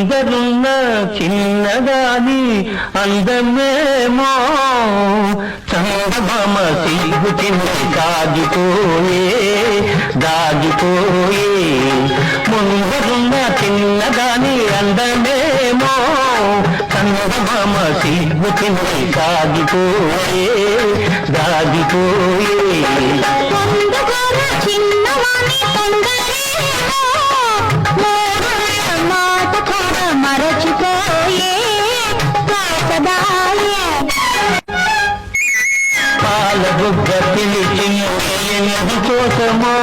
ముందరున్న చిన్నదాని అందమేమో చందమామ సిగ్గు చిన్న దాగిపోయే ముందరున్న చిన్నదాని అందమేమో చందమామ సిగ్గు చిన్న దాగిపోయే పాల బుగ్గ పిలిచి కోసమో